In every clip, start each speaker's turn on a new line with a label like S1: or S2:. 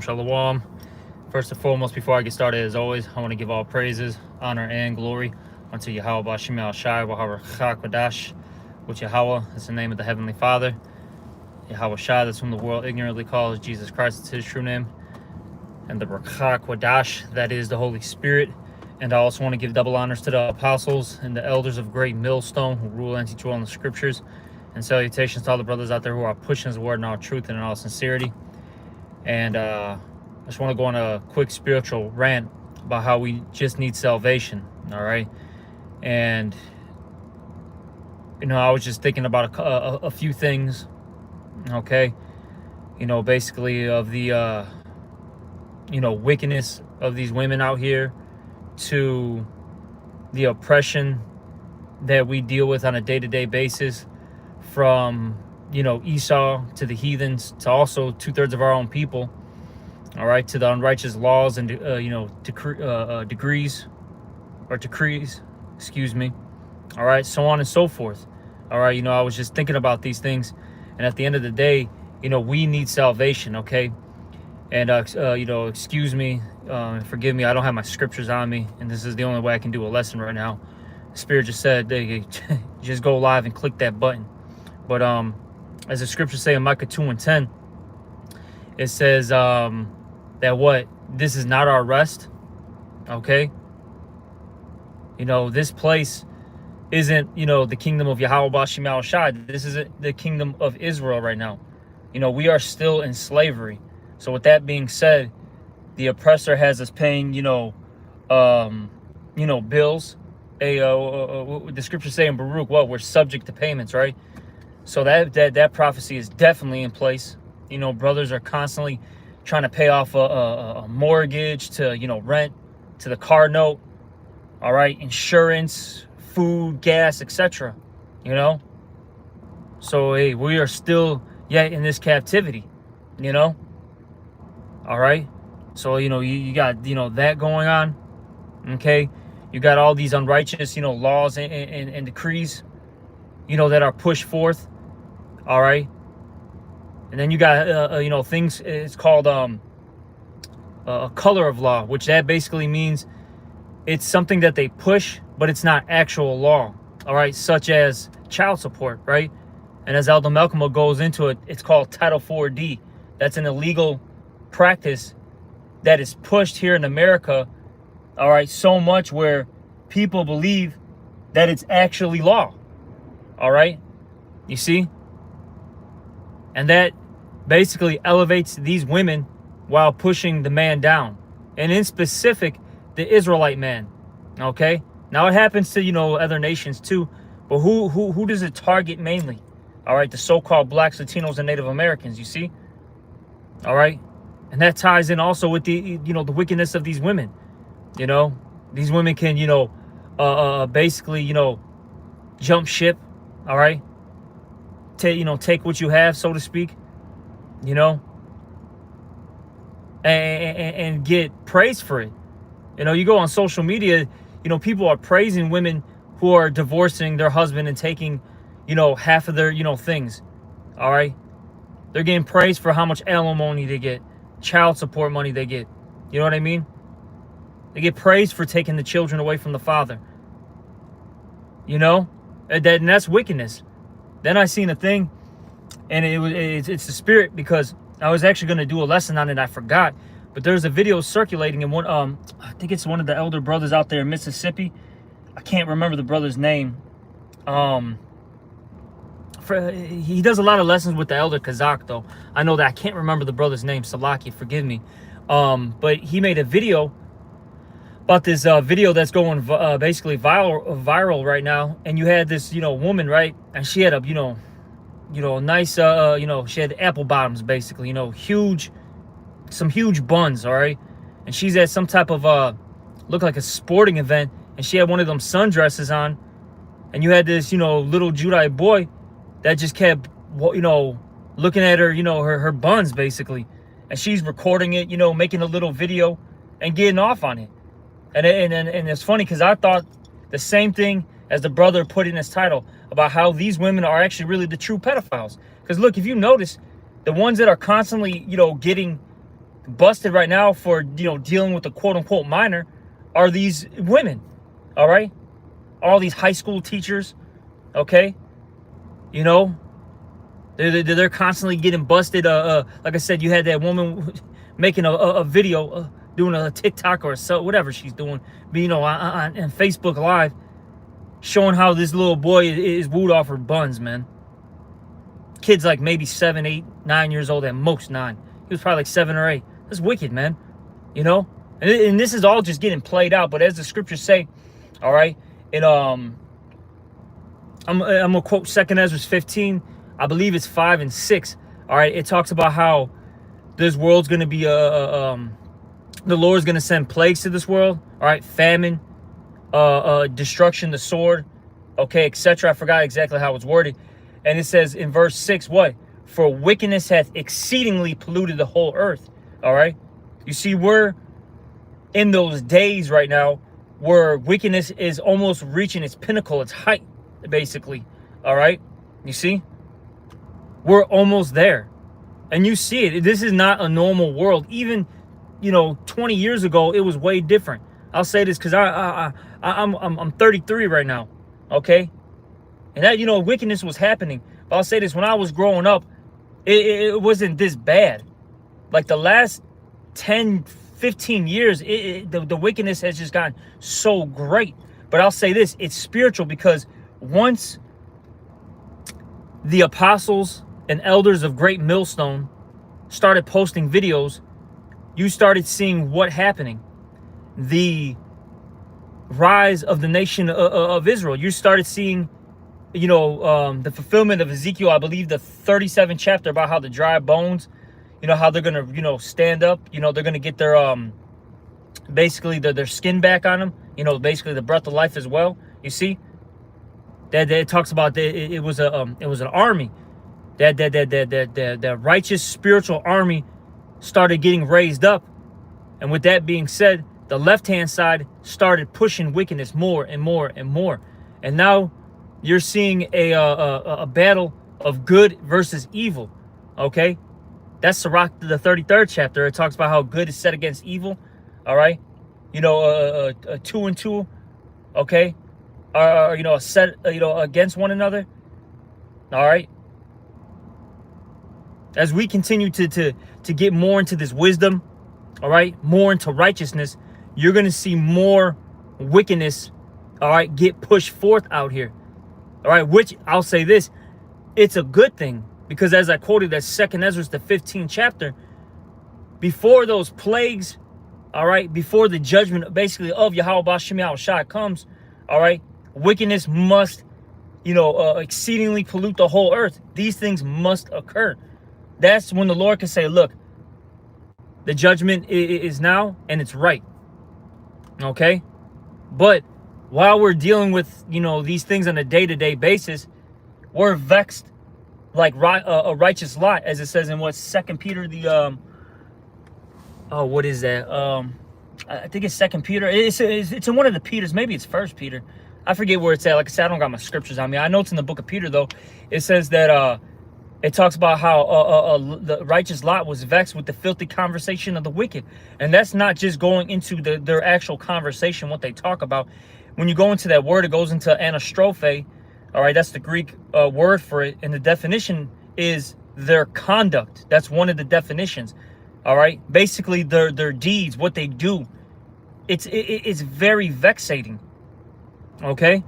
S1: Shalom. First and foremost, before I get started, as always, I want to give all praises, honor, and glory unto Yahweh Bashim Al Shai, Wahar Chakadash, which Yahweh is the name of the Heavenly Father. Yahweh Shai, that's whom the world ignorantly calls Jesus Christ, it's his true name. And the Rakha Kwadash, that is the Holy Spirit. And I also want to give double honors to the apostles and the elders of Great Millstone who rule and teach well in the scriptures. And salutations to all the brothers out there who are pushing his word in all truth and in all sincerity. And I just want to go on a quick spiritual rant about how we just need salvation, all right? And, you know, I was just thinking about a few things, okay? You know, basically of the, you know, wickedness of these women out here to the oppression that we deal with on a day-to-day basis from, you know, Esau to the heathens to also 2/3 of our own people, all right, to the unrighteous laws and, you know, decrees, excuse me, all right, so on and so forth, all right. You know, I was just thinking about these things, and at the end of the day, you know, we need salvation, okay? And, you know, excuse me, forgive me, I don't have my scriptures on me, and this is the only way I can do a lesson right now. The Spirit just said, just go live and click that button. But, as the scriptures say in Micah 2:10, it says that what? This is not our rest, okay? You know, this place isn't, you know, the kingdom of Yahweh Bashim Al Shai. This is the kingdom of Israel right now. You know, we are still in slavery. So with that being said, the oppressor has us paying, you know, bills. The scriptures say in Baruch, what? We're subject to payments, right? So that prophecy is definitely in place. You know, brothers are constantly trying to pay off a mortgage, to, you know, rent, to the car note, all right, insurance, food, gas, etc. You know, so hey, we are still yet in this captivity, you know. All right, so you know you got, you know, that going on, okay. You got all these unrighteous, you know, laws and decrees, you know, that are pushed forth. All right. And then you got, you know, things, it's called a color of law, which that basically means it's something that they push, but it's not actual law. All right. Such as child support. Right. And as Elder Malcolm goes into it, it's called Title 4D. That's an illegal practice that is pushed here in America. All right. So much where people believe that it's actually law. All right. You see? And that basically elevates these women while pushing the man down. And in specific, the Israelite man. Okay? Now it happens to, you know, other nations too. But who does it target mainly? All right, the so-called blacks, Latinos, and Native Americans, you see? All right? And that ties in also with the, you know, the wickedness of these women. You know? These women can, you know, basically, you know, jump ship. All right? Take what you have, so to speak, you know, and get praise for it. You know, you go on social media, you know, people are praising women who are divorcing their husband and taking, you know, half of their, you know, things. All right. They're getting praised for how much alimony they get, child support money they get. You know what I mean? They get praised for taking the children away from the father. You know, and that's wickedness. Then I seen a thing, and it's the Spirit, because I was actually going to do a lesson on it. I forgot, but there's a video circulating in one. I think it's one of the elder brothers out there in Mississippi. I can't remember the brother's name. He does a lot of lessons with the elder Kazakh, though. I know that. I can't remember the brother's name. Salaki, forgive me. But he made a video about this video that's going basically viral right now. And you had this, you know, woman, right? And she had a, you know, nice, you know, she had apple bottoms, basically, you know, some huge buns, all right? And she's at some type of, looked like a sporting event, and she had one of them sundresses on. And you had this, you know, little Judite boy that just kept, you know, looking at her, you know, her buns, basically. And she's recording it, you know, making a little video and getting off on it. And it's funny because I thought the same thing as the brother put in his title about how these women are actually really the true pedophiles. Because look, if you notice, the ones that are constantly, you know, getting busted right now for, dealing with the quote unquote minor are these women. All right. All these high school teachers. Okay. You know, they're constantly getting busted. Like I said, you had that woman making a video, doing a TikTok or so, whatever she's doing, but, on Facebook Live, showing how this little boy is wooed off her buns, man. Kid's like maybe 7, 8, 9 years old, at most 9. He was probably like 7 or 8. That's wicked, man. And this is all just getting played out. But as the scriptures say, all right, I'm gonna quote 2 Ezra 15. I believe it's 5 and 6. All right, it talks about how this world's gonna be the Lord's gonna send plagues to this world. All right, famine, destruction, the sword, okay, etc. I forgot exactly how it's worded. And it says in verse 6, what? For wickedness hath exceedingly polluted the whole earth. All right. You see, we're in those days right now where wickedness is almost reaching its pinnacle, its height, basically. All right. You see, we're almost there. And you see it. This is not a normal world. Even, 20 years ago, it was way different. I'll say this because I'm 33 right now. Okay. And that, wickedness was happening. But I'll say this, when I was growing up, it wasn't this bad. Like the last 10, 15 years, the wickedness has just gotten so great. But I'll say this, it's spiritual, because once the apostles and elders of Great Millstone started posting videos, you started seeing what happening. The rise of the nation of Israel. You started seeing, the fulfillment of Ezekiel, I believe the 37th chapter, about how the dry bones, how they're going to, stand up, they're going to get their, basically their skin back on them, basically the breath of life as well. You see that it talks about it was an army that righteous spiritual army started getting raised up. And with that being said, the left-hand side started pushing wickedness more and more and more. And now you're seeing a battle of good versus evil. Okay, that's Sirach, the 33rd chapter. It talks about how good is set against evil. All right, a 2 and 2. Okay, or set against one another. All right. As we continue to get more into this wisdom, all right, more into righteousness, you're going to see more wickedness, all right, get pushed forth out here. All right, which I'll say this, it's a good thing, because as I quoted that 2 Ezra, the 15th chapter, before those plagues, all right, before the judgment basically of Yahweh B'Shem Yahushua comes, all right, wickedness must, exceedingly pollute the whole earth. These things must occur. That's when the Lord can say, look, the judgment is now, and it's right. Okay? But while we're dealing with, these things on a day-to-day basis, we're vexed like a righteous lot, as it says in what, 2 Peter, what is that? I think it's 2 Peter. It's in one of the Peters. Maybe it's 1 Peter. I forget where it's at. Like I said, I don't got my scriptures on me. I know it's in the book of Peter, though. It says that it talks about how the righteous lot was vexed with the filthy conversation of the wicked. And that's not just going into their actual conversation, what they talk about. When you go into that word, it goes into anastrophe. All right, that's the Greek word for it. And the definition is their conduct. That's one of the definitions. All right, basically their deeds, what they do. It's very vexating. Okay.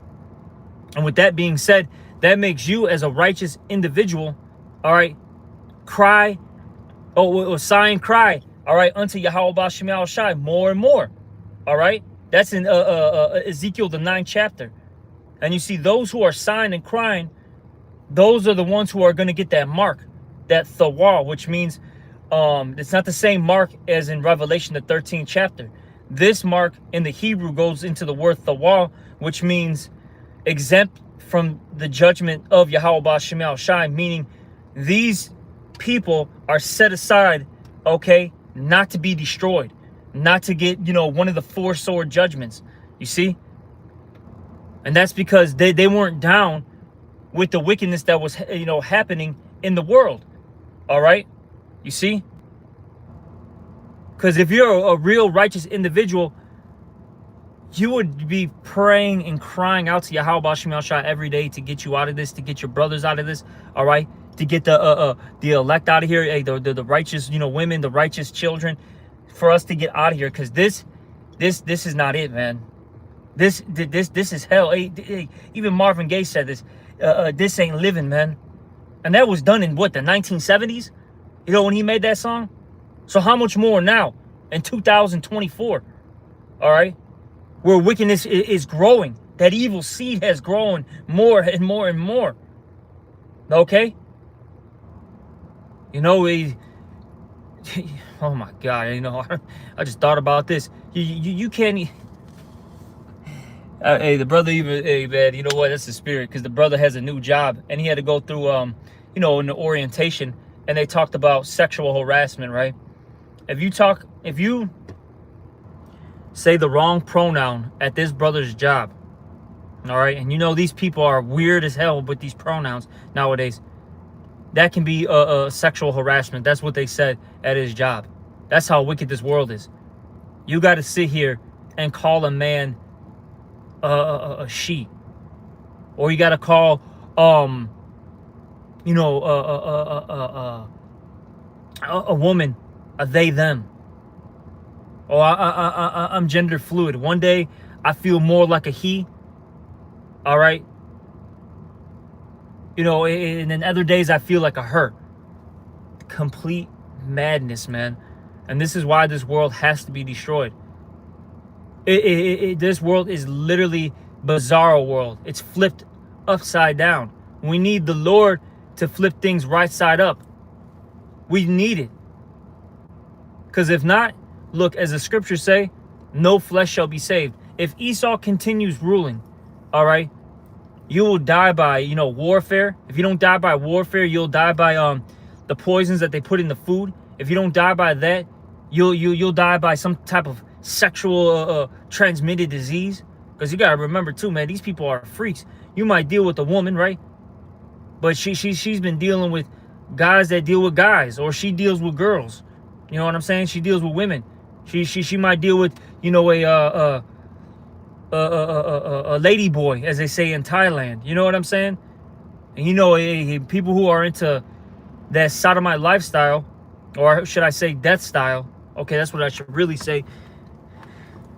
S1: And with that being said, that makes you as a righteous individual, all right, cry, or sigh and cry, all right, unto Yahweh B'Shem Yahushua more and more. All right. That's in Ezekiel, the 9th chapter. And you see those who are sighing and crying, those are the ones who are going to get that mark, that thawal, which means it's not the same mark as in Revelation, the 13th chapter. This mark in the Hebrew goes into the word thawal, which means exempt from the judgment of Yahweh B'Shem Yahushua, meaning these people are set aside, okay, not to be destroyed, not to get, one of the 4 sword judgments, you see? And that's because they weren't down with the wickedness that was, happening in the world, all right? You see? Because if you're a real righteous individual, you would be praying and crying out to Yahweh Bashim Yahshua every day to get you out of this, to get your brothers out of this, all right? To get the elect out of here, hey, the righteous, women, the righteous children, for us to get out of here. Because this is not it, man. This is hell. Hey, even Marvin Gaye said this. This ain't living, man. And that was done in what, the 1970s? When he made that song? So how much more now in 2024? All right? Where wickedness is growing. That evil seed has grown more and more and more. Okay? Oh my God, I just thought about this. You can't... hey, the brother even... Hey, man, you know what? That's the spirit. Because the brother has a new job. And he had to go through, in the orientation. And they talked about sexual harassment, right? If you say the wrong pronoun at this brother's job, all right, and these people are weird as hell with these pronouns nowadays, that can be sexual harassment. That's what they said at his job. That's how wicked this world is. You got to sit here and call a man a she, or you got to call a woman a they them. Oh, I'm gender fluid. One day I feel more like a he. All right. And then other days I feel like a her. Complete madness, man. And this is why this world has to be destroyed. This world is literally bizarro world. It's flipped upside down. We need the Lord to flip things right side up. We need it. Because if not, look, as the scriptures say, no flesh shall be saved. If Esau continues ruling, all right, you will die by, warfare. If you don't die by warfare, you'll die by the poisons that they put in the food. If you don't die by that, you'll die by some type of sexual transmitted disease. Because you gotta remember too, man, these people are freaks. You might deal with a woman, right? But she's been dealing with guys that deal with guys, or she deals with girls. You know what I'm saying? She deals with women. She might deal with, a lady boy, as they say in Thailand. You know what I'm saying? And people who are into that sodomite lifestyle, or should I say death style? Okay, that's what I should really say.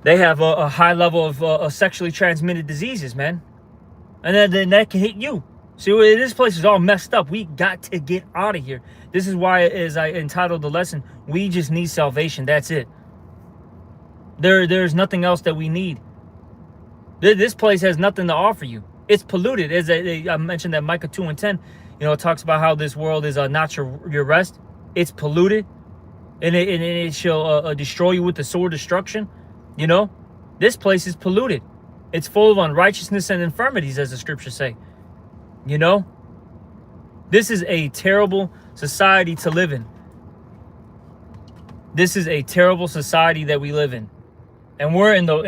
S1: They have a high level of sexually transmitted diseases, man. And then that can hit you. See, this place is all messed up. We got to get out of here. This is why, as I entitled the lesson, we just need salvation. That's it. There's nothing else that we need. This place has nothing to offer you. It's polluted. As I mentioned that Micah 2 and 10, it talks about how this world is not your rest. It's polluted. And it shall destroy you with the sword destruction. This place is polluted. It's full of unrighteousness and infirmities, as the scriptures say. This is a terrible society to live in. This is a terrible society that we live in. And we're in the,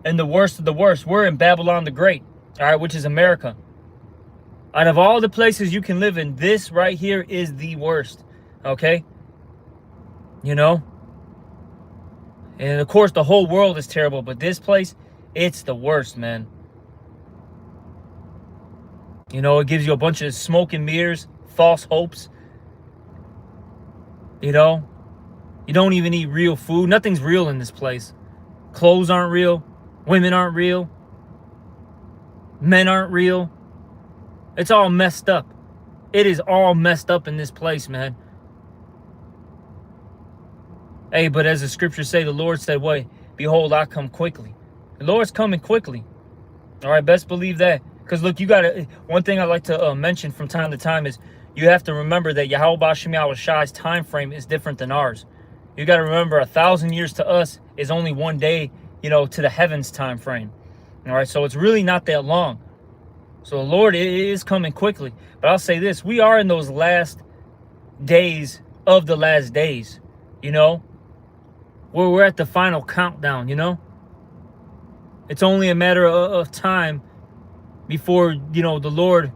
S1: in the worst of the worst. We're in Babylon the Great, all right, which is America. Out of all the places you can live in, this right here is the worst, okay? And of course, the whole world is terrible, but this place, it's the worst, man. It gives you a bunch of smoke and mirrors, false hopes. You don't even eat real food. Nothing's real in this place. Clothes aren't real. Women aren't real. Men aren't real. It's all messed up. It is all messed up in this place, man. Hey, but as the scriptures say, the Lord said, "Wait, behold, I come quickly." The Lord's coming quickly. All right, best believe that. Because look, one thing I like to mention from time to time is you have to remember that Yahweh Bashim Yahweh's time frame is different than ours. You got to remember 1,000 years to us is only one day, to the heavens time frame. All right, so it's really not that long. So the Lord is coming quickly. But I'll say this, we are in those last days of the last days, where we're at the final countdown, It's only a matter of time before, the Lord,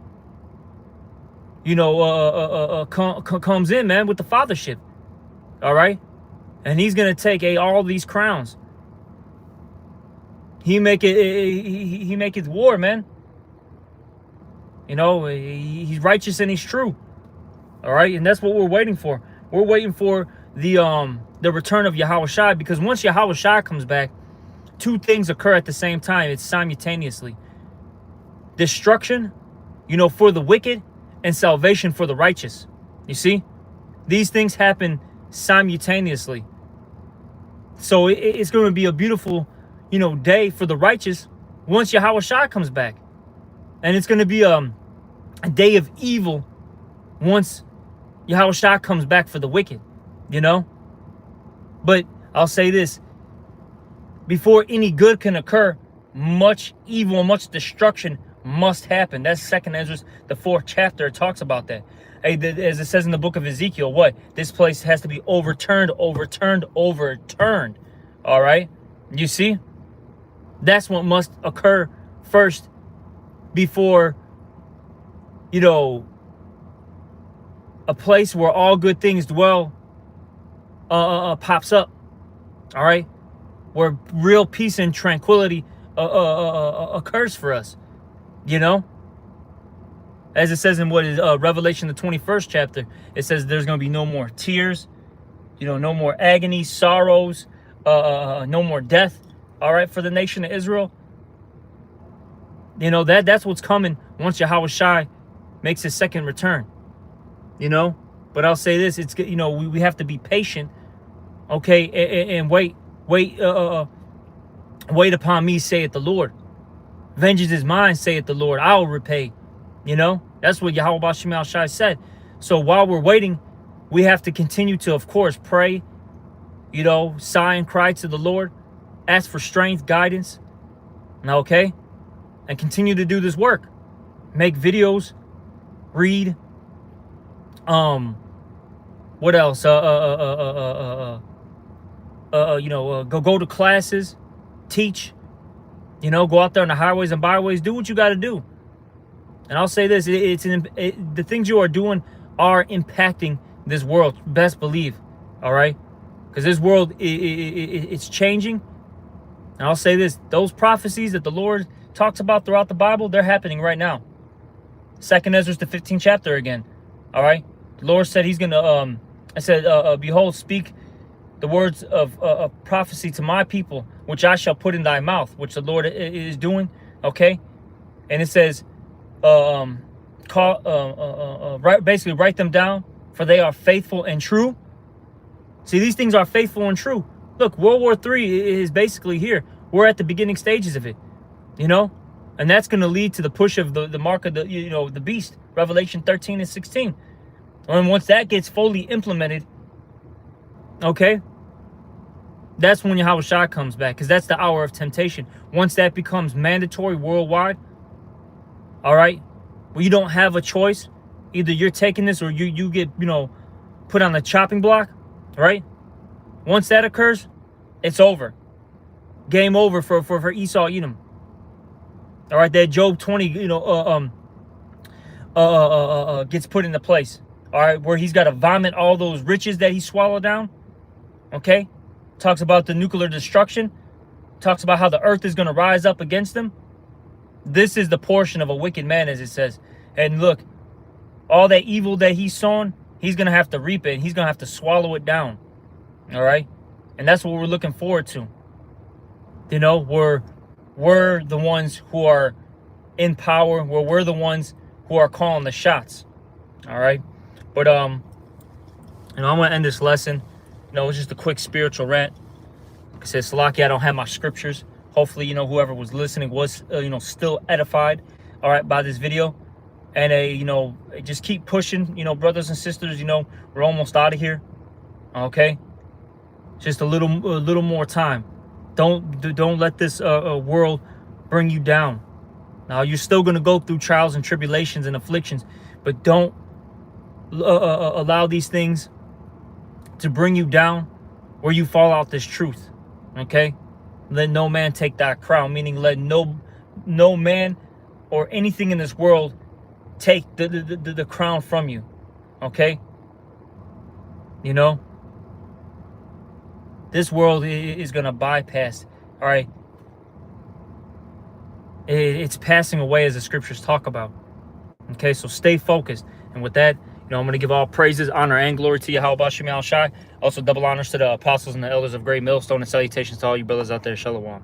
S1: comes in, man, with the fathership. All right. And he's going to take all these crowns. He make it war, man. You know, he's righteous and he's true. All right. And that's what we're waiting for. We're waiting for the return of Yahushua, because once Yahushua comes back, two things occur at the same time. It's simultaneously. Destruction, you know, for the wicked, and salvation for the righteous. You see? These things happen simultaneously. So it's going to be a beautiful, you know, day for the righteous once Yahushua comes back. And it's going to be a day of evil once Yahushua comes back for the wicked, you know? But I'll say this. Before any good can occur, much evil, much destruction must happen. That's 2nd Ezra, the 4th chapter. It talks about that. As it says in the book of Ezekiel, what? This place has to be overturned, overturned, overturned. All right? You see? That's what must occur first before, you know, a place where all good things dwell pops up. All right? Where real peace and tranquility occurs for us. You know? As it says in what is Revelation, the 21st chapter, it says there's going to be no more tears, you know, no more agony, sorrows, no more death, all right, for the nation of Israel. You know, that's what's coming once Yahushua makes his second return, you know. But I'll say this, it's, you know, we have to be patient, okay, and wait upon me, saith the Lord. Vengeance is mine, saith the Lord, I will repay. You know, that's what Yahweh Shema Shai said. So while we're waiting, we have to continue to, of course, pray, you know, sigh and cry to the Lord, ask for strength, guidance, okay, and continue to do this work. Make videos, read, what else? You know, go to classes, teach, you know, go out there on the highways and byways, do what you got to do. And I'll say this, the things you are doing are impacting this world. Best believe, all right? Because this world, it's changing. And I'll say this, those prophecies that the Lord talks about throughout the Bible, they're happening right now. 2nd Ezra, the 15th chapter again, all right? The Lord said he's going to, I said, behold, speak the words of prophecy to my people, which I shall put in thy mouth, which the Lord is doing, okay? And it says, basically write them down, for they are faithful and true. See, these things are faithful and true. Look, World War III is basically here. We're at the beginning stages of it, you know, and that's going to lead to the push of the mark of the, you know, the beast, Revelation 13 and 16. And once that gets fully implemented, okay, that's when Yahushua comes back, because that's the hour of temptation. Once that becomes mandatory worldwide, all right, well, you don't have a choice. Either you're taking this or you get, you know, put on the chopping block, right? Once that occurs, it's over. Game over for Esau, Edom. All right, that Job 20, you know, gets put into place. All right, where he's got to vomit all those riches that he swallowed down. Okay, talks about the nuclear destruction. Talks about how the earth is going to rise up against him. This is the portion of a wicked man, as it says. And look, all that evil that he's sown, he's going to have to reap it. He's going to have to swallow it down. All right? And that's what we're looking forward to. You know, we're the ones who are in power. We're the ones who are calling the shots. All right? But, you know, I'm going to end this lesson. You know, it's just a quick spiritual rant. Like I said, Salaki, I don't have my scriptures. Hopefully, you know, whoever was listening was, you know, still edified, all right, by this video. And, you know, just keep pushing, you know, brothers and sisters, you know, we're almost out of here, okay? Just a little more time. Don't let this world bring you down. Now, you're still going to go through trials and tribulations and afflictions, but don't allow these things to bring you down where you fall out this truth, okay? Let no man take that crown, meaning let no man or anything in this world take the crown from you, okay? You know, This world is going to bypass, all right? It's passing away, as the scriptures talk about. Okay, so stay focused. And with that, I'm going to give all praises, honor, and glory to Yahweh Bashim Al Shai. Also, double honors to the apostles and the elders of Great Millstone, and salutations to all you brothers out there. Shalom.